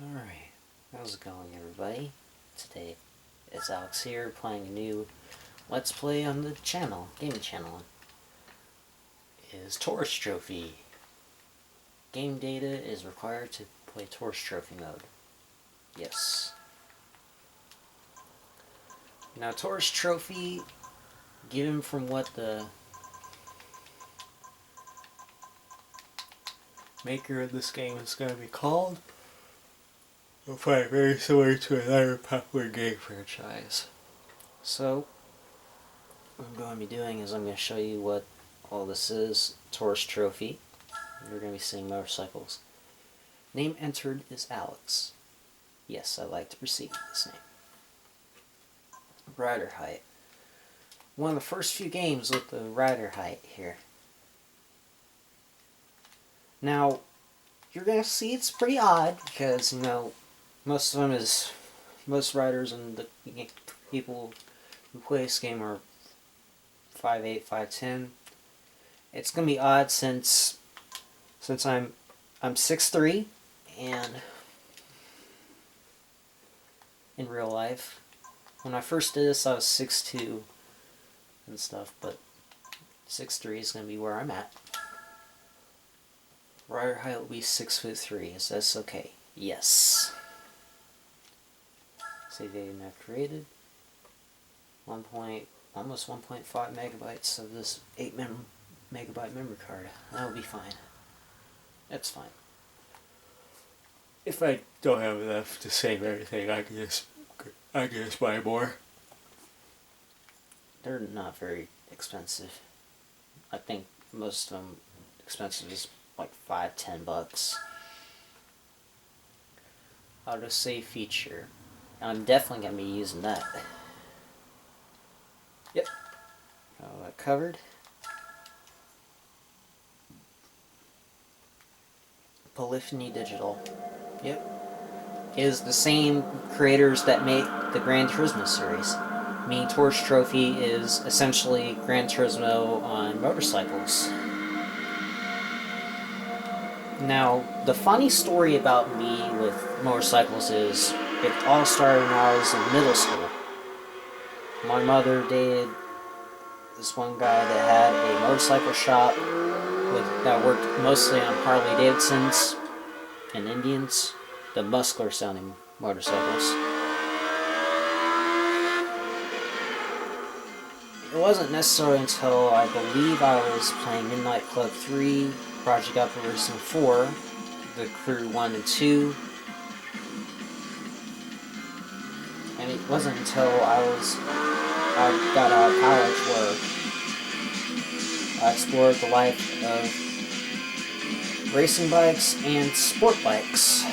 Alright, how's it going, everybody? Today it's Alex here playing a new Let's Play on the channel, gaming channel. Is Tourist Trophy. Game data is required to play Tourist Trophy mode. Yes. Now, Tourist Trophy, given from what the maker of this game is going to be called, will probably very similar to another popular game franchise. So, what I'm going to be doing is I'm going to show you what all this is. Tourist Trophy. You're going to be seeing motorcycles. Name entered is Alex. Yes, I like to proceed with this name. Rider height. One of the first few games with the rider height here. Now, you're going to see it's pretty odd because, you know, most of them is, most riders and the people who play this game are 5'8", 5'10". It's going to be odd since I'm 6'3", and in real life, when I first did this I was 6'2" and stuff, but 6'3" is going to be where I'm at. Rider height will be 6'3". Is this okay? Yes. Save data not created. Almost 1.5 megabytes of this 8 megabyte memory card. That'll be fine. That's fine. If I don't have enough to save everything, I can just buy more. They're not very expensive. I think most of them expensive is like $5-10. Autosave feature. I'm definitely going to be using that. Yep. Got that covered. Polyphony Digital. Yep. Is the same creators that make the Gran Turismo series. Meaning Tourist Trophy is essentially Gran Turismo on motorcycles. Now, the funny story about me with motorcycles is it all started when I was in middle school. My mother dated this one guy that had a motorcycle shop that worked mostly on Harley Davidsons and Indians, the muscular sounding motorcycles. It wasn't necessarily until I believe I was playing Midnight Club 3, Project Alpha Racing 4, The Crew 1 and 2, and it wasn't until I got out of college where I explored the life of racing bikes and sport bikes.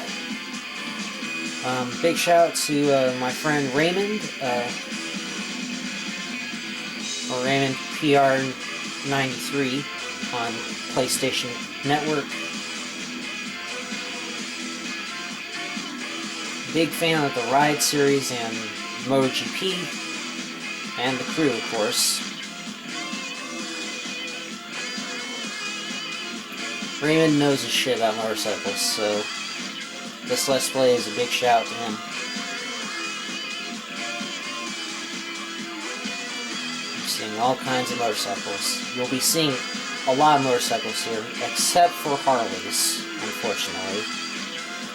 Big shout out to my friend Raymond, or Raymond PR93 on PlayStation Network. Big fan of the Ride series and MotoGP, and The Crew, of course. Raymond knows his shit about motorcycles, so this Let's Play is a big shout to him. You're seeing all kinds of motorcycles. You'll be seeing a lot of motorcycles here, except for Harleys, unfortunately.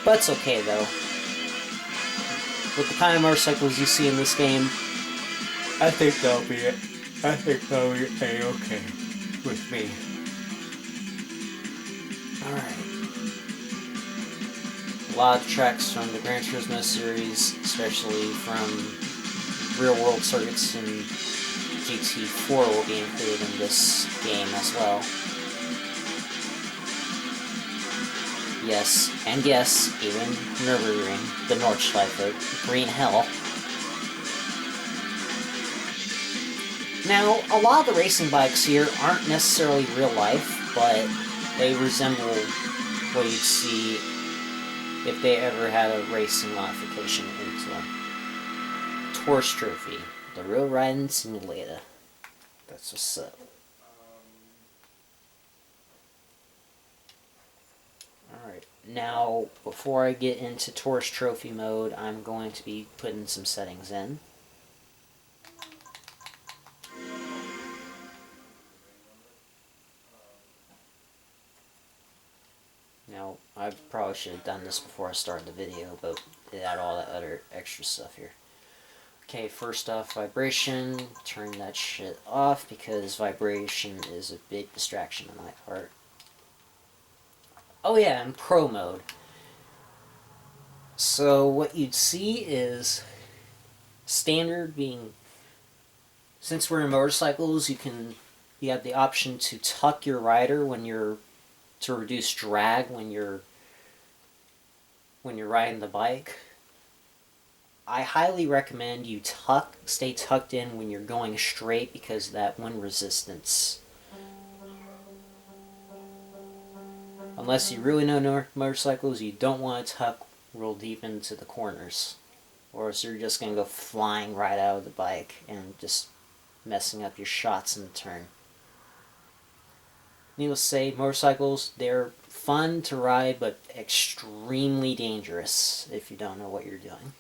But it's okay, though. With the kind of motorcycles you see in this game, I think that'll be it. I think that'll be A-okay with me. Alright. A lot of tracks from the Gran Turismo series, especially from real-world circuits in GT4 will be included in this game as well. Yes, and yes, even Nürburgring, the Nordschleife, Green Hell. Now, a lot of the racing bikes here aren't necessarily real life, but they resemble what you'd see if they ever had a racing modification into them. Tourist Trophy, the real riding simulator. That's what's up. Alright. Now, before I get into Tourist Trophy mode, I'm going to be putting some settings in. Now, I probably should have done this before I started the video, but it had all that other extra stuff here. Okay, first off, vibration. Turn that shit off because vibration is a big distraction on my part. Oh yeah, in Pro mode. So what you'd see is standard being, since we're in motorcycles, you have the option to tuck your rider when you're, to reduce drag when you're riding the bike. I highly recommend you stay tucked in when you're going straight because of that wind resistance. Unless you really know motorcycles, you don't want to tuck real deep into the corners, or else you're just going to go flying right out of the bike and just messing up your shots in the turn. Needless to say, motorcycles, they're fun to ride, but extremely dangerous if you don't know what you're doing.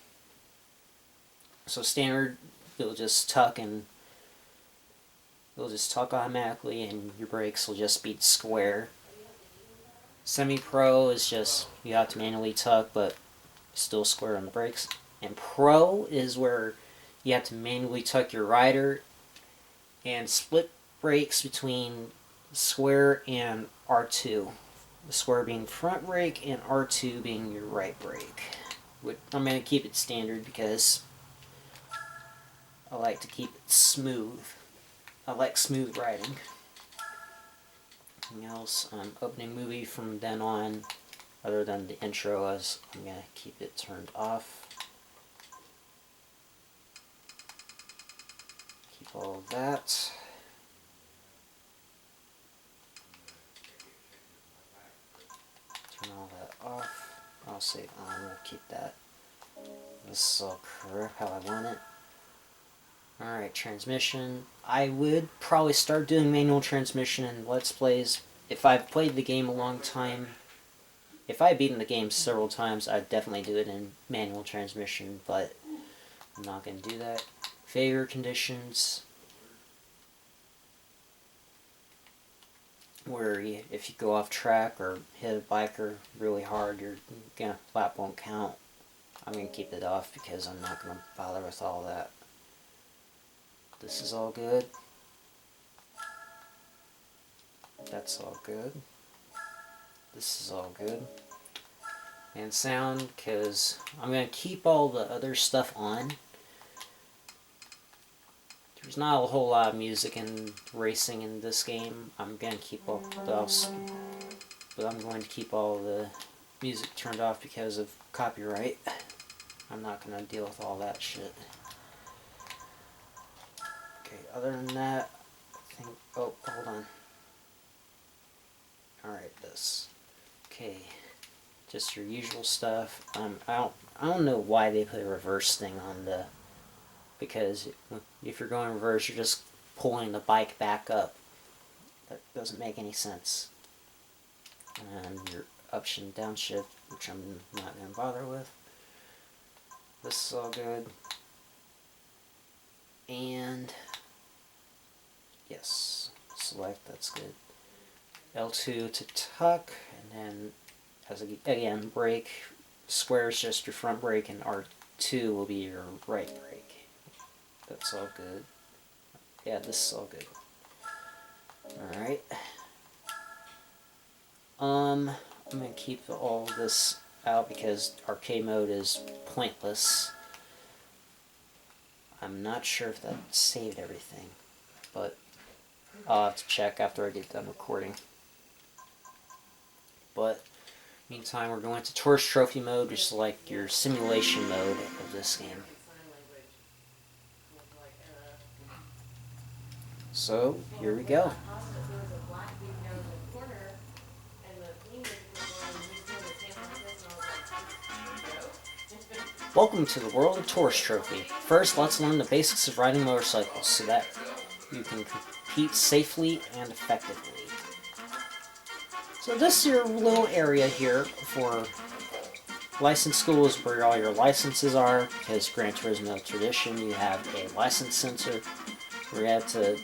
So standard, it'll just tuck automatically, and your brakes will just be square. Semi-Pro is just, you have to manually tuck, but still square on the brakes. And Pro is where you have to manually tuck your rider and split brakes between square and R2. The square being front brake and R2 being your right brake. I'm going to keep it standard because I like to keep it smooth. I like smooth riding. Anything else? Opening movie from then on, other than the intro, as I'm going to keep it turned off. Keep all of that. Turn all that off. I'll say on, we'll keep that. This is all correct how I want it. Alright, transmission. I would probably start doing manual transmission in Let's Plays. If I've played the game a long time, if I've beaten the game several times, I'd definitely do it in manual transmission, but I'm not going to do that. Failure conditions. Where if you go off track or hit a biker really hard, lap won't count. I'm going to keep it off because I'm not going to bother with all that. This is all good. That's all good. This is all good. And sound, because I'm going to keep all the other stuff on. There's not a whole lot of music and racing in this game. I'm going to keep all but I'm going to keep all the music turned off because of copyright. I'm not going to deal with all that shit. Okay, other than that, I think, oh, hold on. Alright, this. Okay, just your usual stuff. I don't know why they put a reverse thing on the, because if you're going reverse, you're just pulling the bike back up. That doesn't make any sense. And your upshift, downshift, which I'm not going to bother with. This is all good. And yes, select, that's good. L2 to tuck, and then as again, brake. Square is just your front brake, and R2 will be your right brake. That's all good. Yeah, this is all good. Alright. I'm going to keep all this out because arcade mode is pointless. I'm not sure if that saved everything, but I'll have to check after I get done recording. But meantime, we're going to Tourist Trophy mode, which is like your simulation mode of this game. So, here we go. Welcome to the world of Tourist Trophy. First, let's learn the basics of riding motorcycles so that you can compete safely and effectively. So this is your little area here for license school is where all your licenses are, because Gran Turismo Tradition, you have a license center where you have to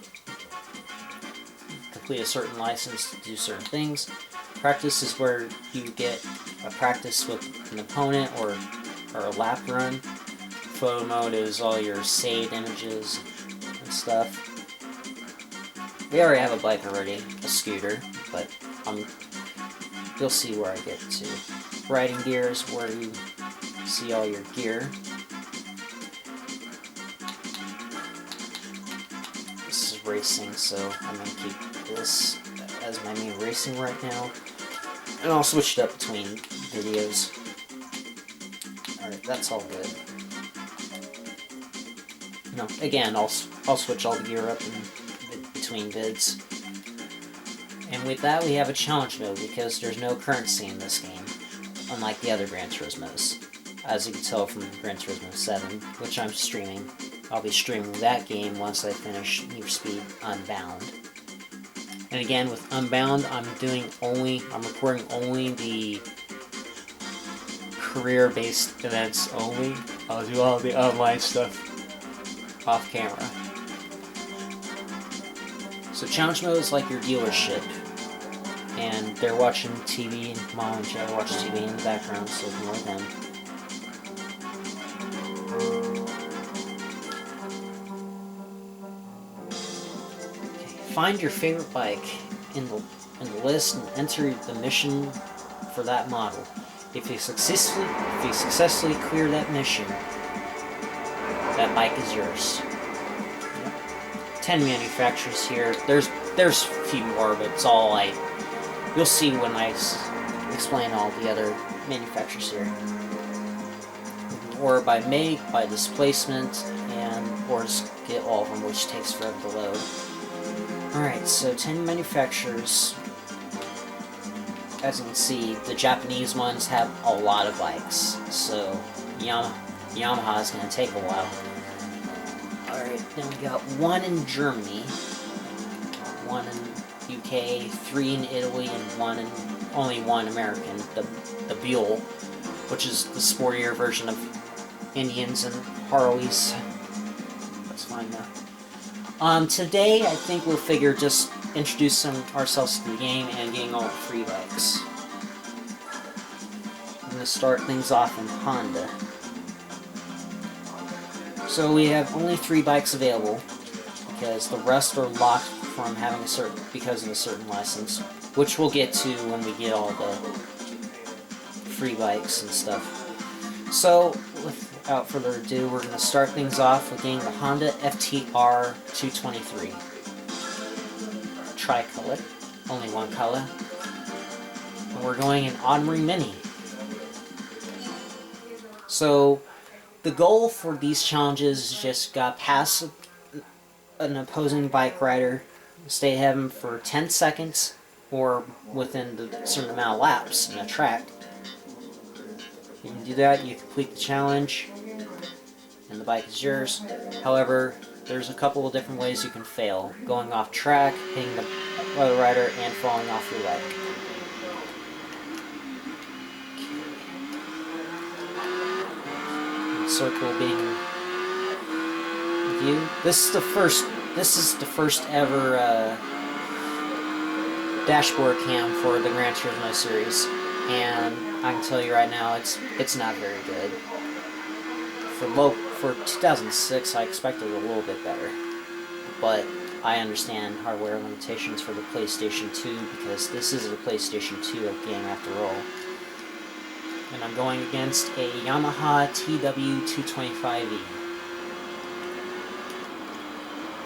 complete a certain license to do certain things. Practice is where you get a practice with an opponent or a lap run. Photo mode is all your saved images and stuff. We already have a bike already, a scooter, but you'll see where I get to. Riding gear is where you see all your gear. This is racing, so I'm going to keep this as my main racing right now. And I'll switch it up between videos. Alright, that's all good. No, again, I'll switch all the gear up in between vids. And with that, we have a challenge mode, because there's no currency in this game, unlike the other Gran Turismos. As you can tell from Gran Turismo 7, which I'm streaming. I'll be streaming that game once I finish Need for Speed Unbound. And again, with Unbound, I'm recording only the career-based events only. I'll do all the online stuff off camera. So challenge mode is like your dealership, and they're watching TV, and Mom and Dad watch TV in the background, so ignore them. Okay, find your favorite bike in the list and enter the mission for that model. If you successfully clear that mission, that bike is yours. 10 manufacturers here. There's a few more, but it's all you'll see when I explain all the other manufacturers here. Or by make, by displacement, or just get all of them, which takes forever to load. Alright, so 10 manufacturers. As you can see, the Japanese ones have a lot of bikes, so Yamaha is going to take a while. Alright, then we got one in Germany, one in UK, 3 in Italy, and only one American, the Buell, which is the sportier version of Indians and Harleys. That's fine now. Today, I think we'll figure just introducing ourselves to the game and getting all the free bikes. I'm going to start things off in Honda. So we have only 3 bikes available, because the rest are locked from having because of a certain license, which we'll get to when we get all the free bikes and stuff. So, without further ado, we're going to start things off with getting the Honda FTR 223. Tricolor, only one color. And we're going in Audemars Mini. So, the goal for these challenges is just got past an opposing bike rider, stay ahead of him for 10 seconds, or within the certain amount of laps in a track. You can do that, you complete the challenge, and the bike is yours. However, there's a couple of different ways you can fail. Going off track, hitting the other rider, and falling off your bike. Circle being view. This is the first ever dashboard cam for the Gran Turismo series, and I can tell you right now, it's not very good. For 2006, I expected a little bit better, but I understand hardware limitations for the PlayStation 2, because this is a PlayStation 2 game after all. And I'm going against a Yamaha TW225E.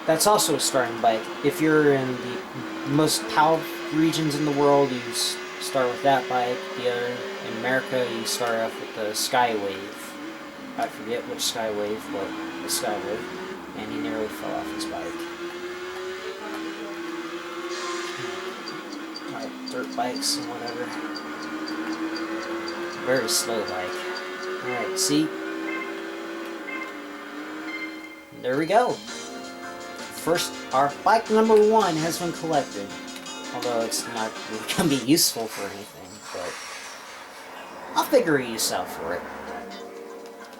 That's also a starting bike. If you're in the most powerful regions in the world, you start with that bike. In America, you start off with the Skywave. I forget which Skywave, but the Skywave. And he nearly fell off his bike. Alright, dirt bikes and whatever. Very slow bike. Alright, see? There we go. First, our bike number 1 has been collected. Although it's not really going to be useful for anything, but I'll figure a use out for it.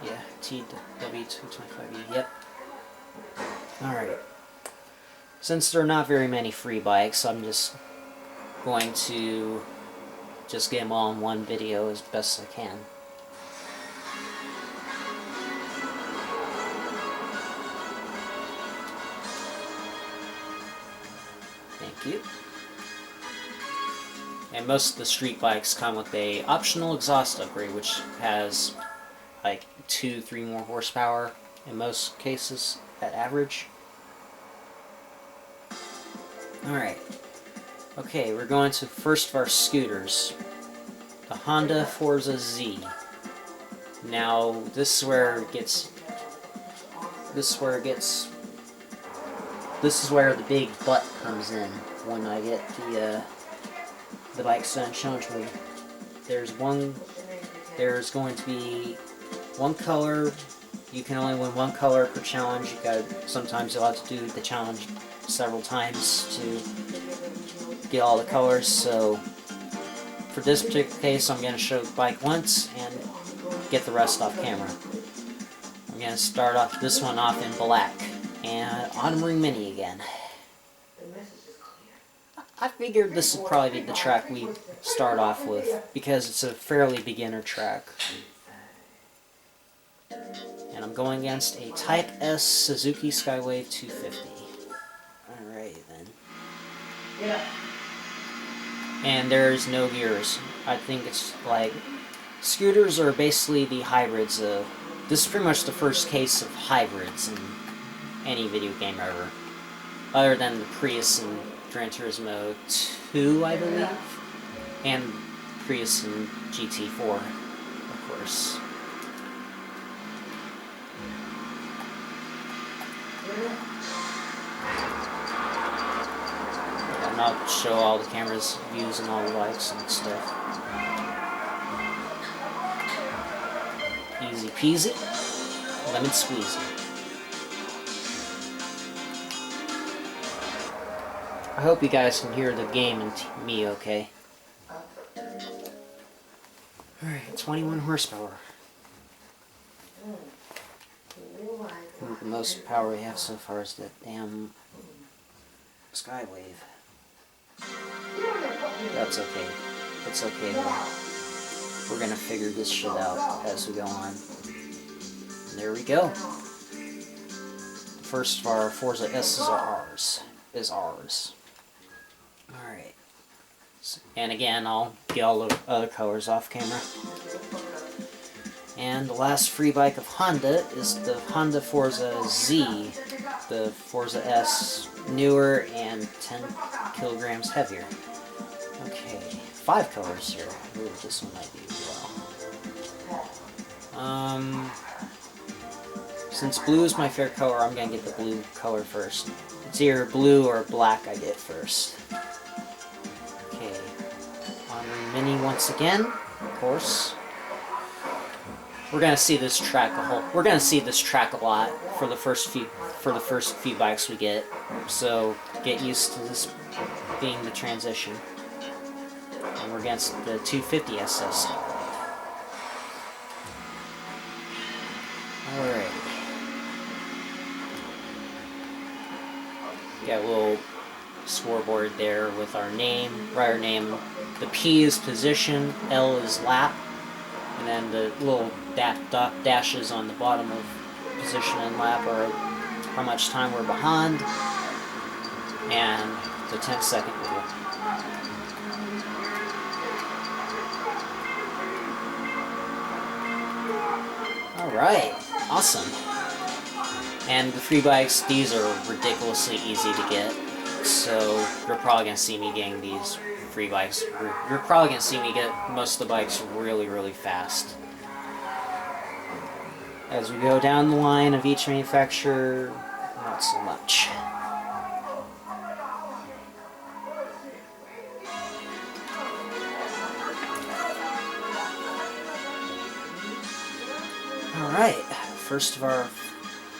Yeah, TW225E, yep. Alright. Since there are not very many free bikes, I'm just going to just get them all in one video as best I can. Thank you. And most of the street bikes come with a optional exhaust upgrade, which has like 2-3 more horsepower in most cases at average. Alright. Okay, we're going to first of our scooters. The Honda Forza Z. Now, this is where the big butt comes in when I get the bike's done shown to me. There's going to be one color. You can only win one color per challenge. Sometimes you'll have to do the challenge several times to get all the colors. So for this particular case, I'm going to show the bike once and get the rest off camera. I'm going to start off this one off in black and Autumn Ring Mini again. I figured this would probably be the track we start off with because it's a fairly beginner track. And I'm going against a Type S Suzuki Skywave 250. Alright then. Yeah. And there's no gears. I think it's like... Scooters are basically the hybrids of... This is pretty much the first case of hybrids in any video game ever. Other than the Prius and Gran Turismo 2, I believe. And Prius and GT4, of course. And I'll show all the cameras, views, and all the lights and stuff. Easy peasy, lemon squeezy. I hope you guys can hear the game and me okay. Alright, 21 horsepower. The most power we have so far is that damn Skywave. That's okay. It's okay though. We're gonna figure this shit out as we go on. And there we go. The first of our Forza S's is ours. Alright. And again, I'll get all the other colors off camera. And the last free bike of Honda is the Honda Forza Z. The Forza S, newer and 10 kilograms heavier. Okay, 5 colors here. Ooh, this one might be well. Since blue is my favorite color, I'm gonna get the blue color first. It's either blue or black I get first. Okay, on Mini once again, of course. We're gonna see this track a lot for the first few bikes we get. So get used to this being the transition. And we're against the 250 SS. Alright. Got a little scoreboard there with our name, rider name. The P is position, L is lap, and then the little dashes on the bottom of position and lap are how much time we're behind, and the 10-second rule. Alright, awesome. And the free bikes, these are ridiculously easy to get, so you're probably going to see me getting these free bikes. You're probably going to see me get most of the bikes really, really fast. As we go down the line of each manufacturer, not so much.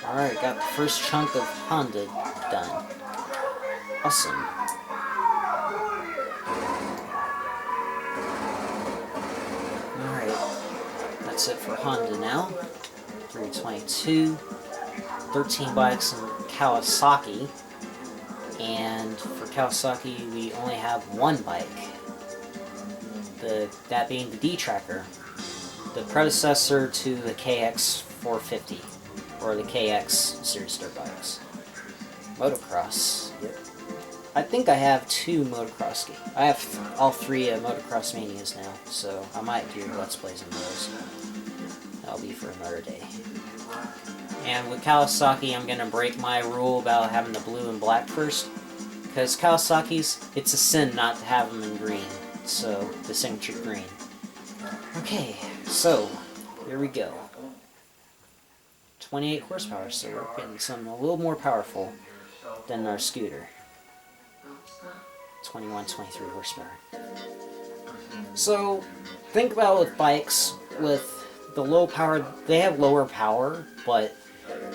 Alright, got the first chunk of Honda done. Awesome. that's it for Honda now. 322, 13 bikes in Kawasaki, and for Kawasaki we only have one bike, that being the D-Tracker, the predecessor to the KX 450, or the KX Series Dirt bikes. Motocross, yep. I think I have 2 motocross games. I have all 3 Motocross Manias now, so I might do Let's Plays on those. That'll be for another day. And with Kawasaki, I'm going to break my rule about having the blue and black first, because Kawasaki's, it's a sin not to have them in green, so the signature green. Okay, so here we go. 28 horsepower, so we're getting something a little more powerful than our scooter. 21, 23 horsepower. So, think about with bikes, with the low power, they have lower power, but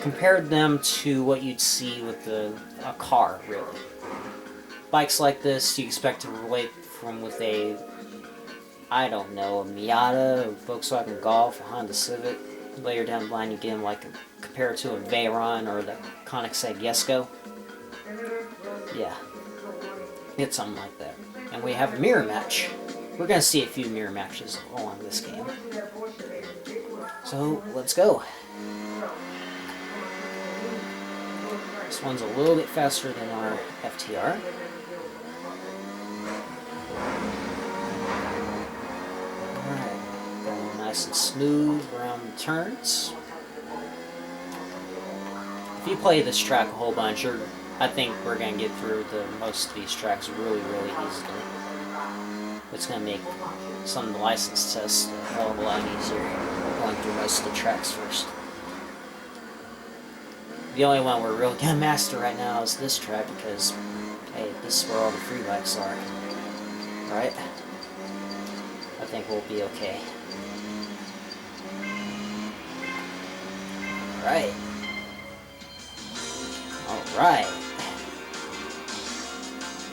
compared them to what you'd see with a car, really. Bikes like this, you expect to relate from with a, I don't know, a Miata, a Volkswagen Golf, a Honda Civic. Later down the line, you get them like compared to a Veyron or the Koenigsegg Jesko. Yeah, it's something like that. And we have a mirror match. We're going to see a few mirror matches along this game. So, let's go. This one's a little bit faster than our FTR. Alright, going nice and smooth around the turns. If you play this track a whole bunch, I think we're going to get through most of these tracks really, really easily. It's going to make some of the license tests a hell of a lot easier, going through most of the tracks first. The only one we're really going to master right now is this track, because, hey, this is where all the free bikes are. Right? I think we'll be okay. Alright. Alright.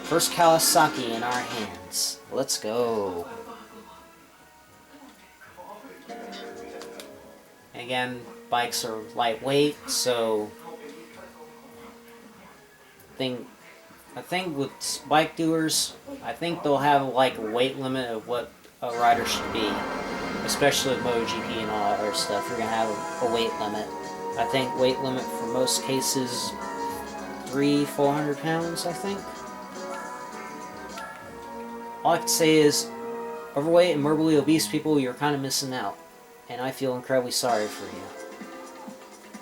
First Kawasaki in our hands. Let's go. Again, bikes are lightweight, so I think with bike doers, I think they'll have like a weight limit of what a rider should be, especially with MotoGP and all that other stuff. You're gonna have a weight limit. I think weight limit for most cases 300-400 pounds, I think. All I can say is, overweight and morbidly obese people, you're kind of missing out. And I feel incredibly sorry for you.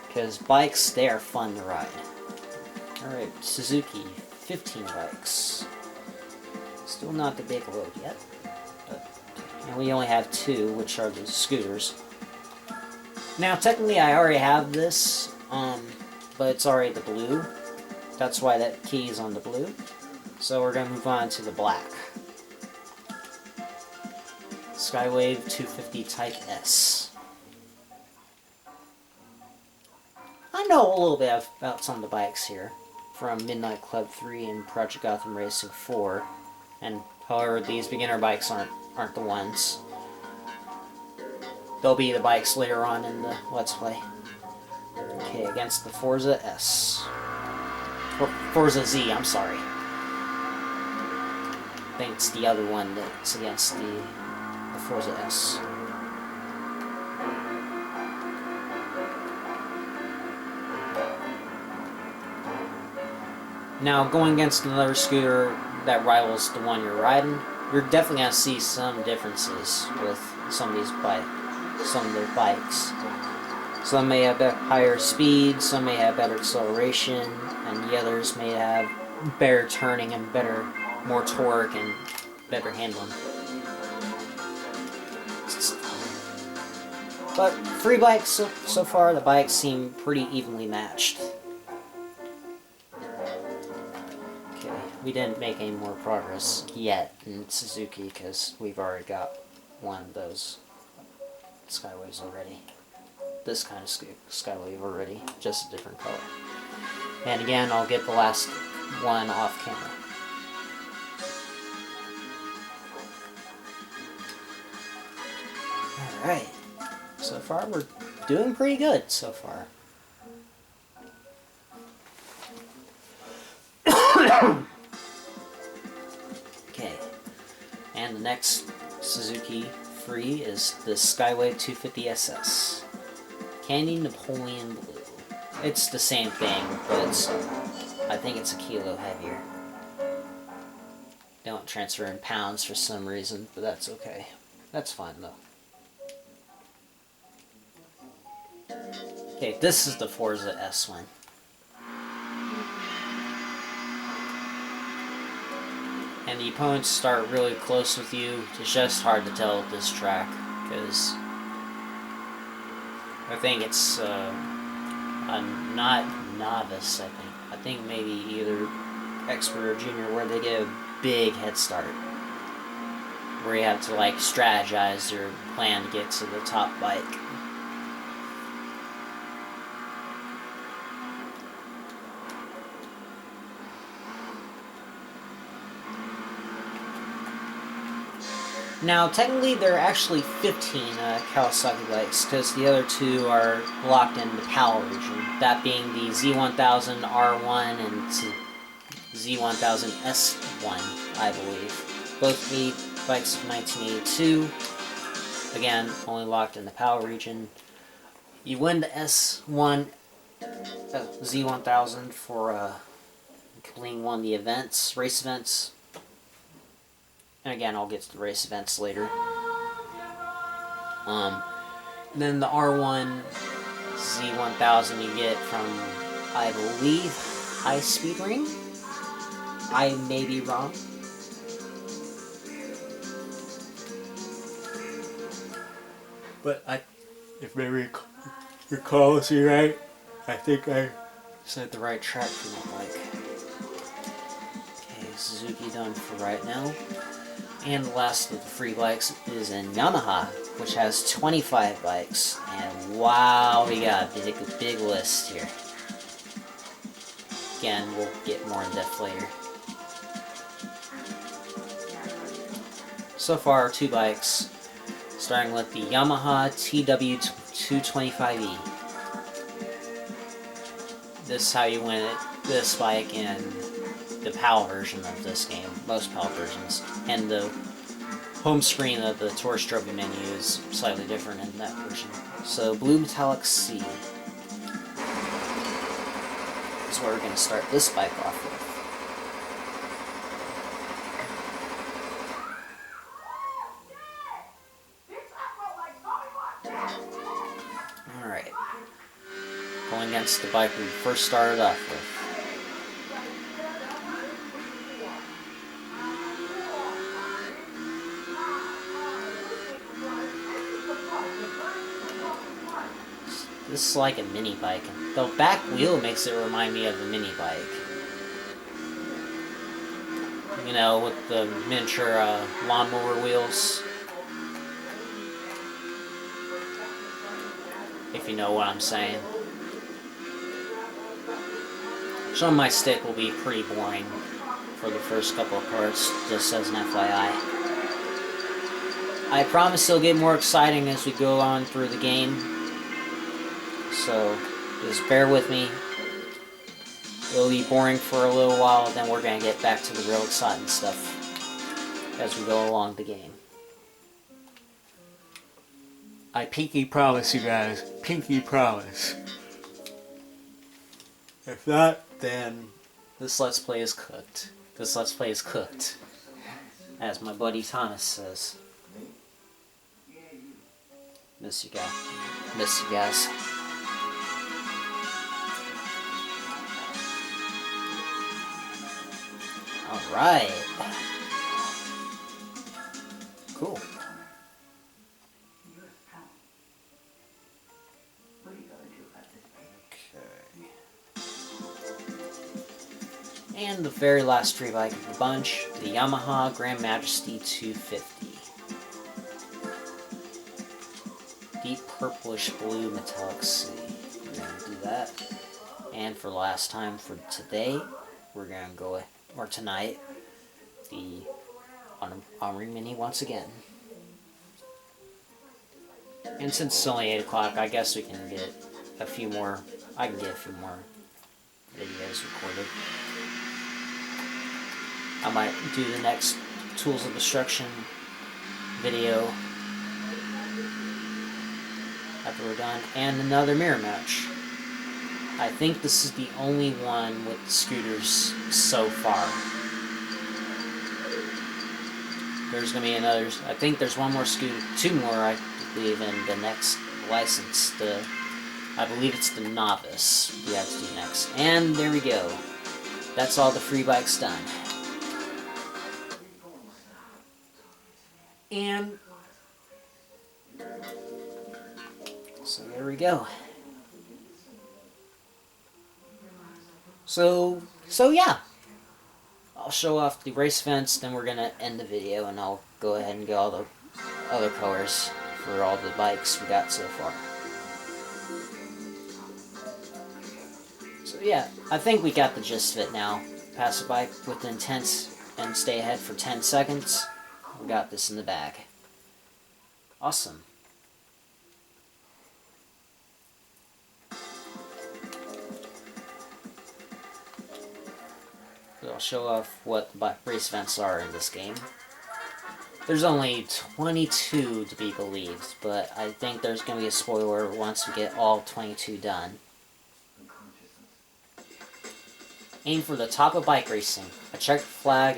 Because bikes, they are fun to ride. Alright, Suzuki, 15 bikes. Still not the big load yet. And we only have 2, which are the scooters. Now, technically I already have this, but it's already the blue. That's why that key is on the blue. So we're going to move on to the black. Skywave 250 Type S. I know a little bit about some of the bikes here from Midnight Club 3 and Project Gotham Racing 4, and however these beginner bikes aren't the ones. They'll be the bikes later on in the Let's Play. Okay, against the Forza S. Or Forza Z, I'm sorry. I think it's the other one that's against the Forza S. Now, going against another scooter that rivals the one you're riding, you're definitely going to see some differences with some of these bikes. Some may have higher speed, some may have better acceleration, and the others may have better turning and more torque and better handling. But free bikes, so far the bikes seem pretty evenly matched. Okay, we didn't make any more progress yet in Suzuki because we've already got one of those Skywaves already. This kind of Skywave already, just a different color. And again, I'll get the last one off camera. Alright. So far, we're doing pretty good so far. Okay, and the next Suzuki free is the Skyway 250 SS. Candy Napoleon Blue. It's the same thing, but I think it's a kilo heavier. They don't transfer in pounds for some reason, but that's okay. That's fine though. Okay, this is the Forza S one. And the opponents start really close with you. It's just hard to tell with this track, because I think it's not novice, I think maybe either expert or junior, where they get a big head start. Where you have to like strategize your plan to get to the top bike. Now, technically, there are actually 15 Kawasaki bikes, because the other two are locked in the PAL region. That being the Z1000 R1 and Z1000 S1, I believe. Both bikes of 1982. Again, only locked in the PAL region. You win the S1 Z1000 for completing one of the events, race events. And again, I'll get to the race events later. Then the R1 Z1000 you get from, I believe, High Speed Ring? I may be wrong. But if memory recalls me right, I think I said the right track for my bike. Okay, Suzuki done for right now. And the last of the free bikes is in Yamaha, which has 25 bikes. And wow, we got a big list here. Again, we'll get more in depth later. So far, 2 bikes, starting with the Yamaha TW225E. This is how you win it, this bike in the PAL version of this game, most PAL versions, and the home screen of the Tourist Trophy menu is slightly different in that version. So, Blue Metallic C is where we're going to start this bike off with. Alright, going against the bike we first started off with. This is like a mini bike. The back wheel makes it remind me of a mini bike. You know, with the miniature lawnmower wheels. If you know what I'm saying. Some of my stick will be pretty boring for the first couple of parts, just as an FYI. I promise it'll get more exciting as we go on through the game. So, just bear with me. It'll be boring for a little while, then we're going to get back to the real exciting stuff as we go along the game. I pinky promise you guys. Pinky promise. If not, then this Let's Play is cooked. This Let's Play is cooked. As my buddy Thomas says. Miss you guys. Miss you guys. Alright. Cool. And the very last free bike of the bunch, the Yamaha Grand Majesty 250. Deep purplish blue metallic sea. We're going to do that. And for the last time for today, we're going to go, or tonight, the Omri Mini once again. And since it's only 8 o'clock, I guess we can get a few more. I can get a few more videos recorded. I might do the next Tools of Destruction video after we're done, and another mirror match. I think this is the only one with scooters so far. There's going to be another, I think there's one more scooter, 2 more I believe in the next license. I believe it's the Novice we have to do next. And there we go. That's all the free bikes done. And so there we go. So yeah. I'll show off the race events, then we're gonna end the video, and I'll go ahead and get all the other colors for all the bikes we got so far. So yeah, I think we got the gist of it now. Pass a bike with intent and stay ahead for 10 seconds. We got this in the bag. Awesome. I'll show off what the race events are in this game. There's only 22 to be believed, but I think there's going to be a spoiler once we get all 22 done. Aim for the top of bike racing. A checkered flag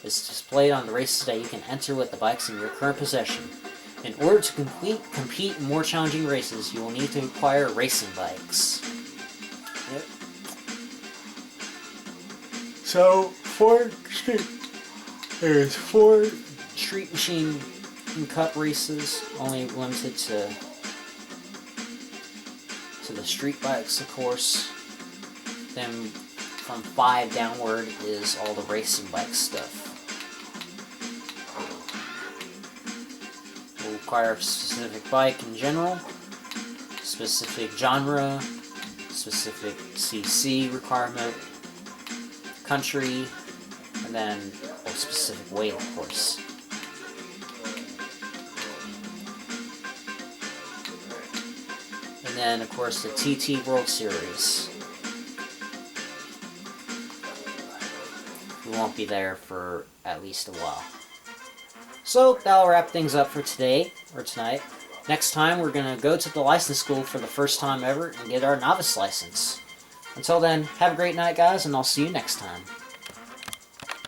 is displayed on the races that you can enter with the bikes in your current possession. In order to compete in more challenging races, you will need to acquire racing bikes. Yep. So, there's 4 Street Machine Cup races, only limited to the street bikes, of course. Then from 5 downward is all the racing bike stuff. We'll require a specific bike in general, specific genre, specific CC requirement, country, and then a specific weight, of course. And then, of course, the TT World Series. We won't be there for at least a while. So, that'll wrap things up for today, or tonight. Next time, we're going to go to the license school for the first time ever and get our novice license. Until then, have a great night, guys, and I'll see you next time.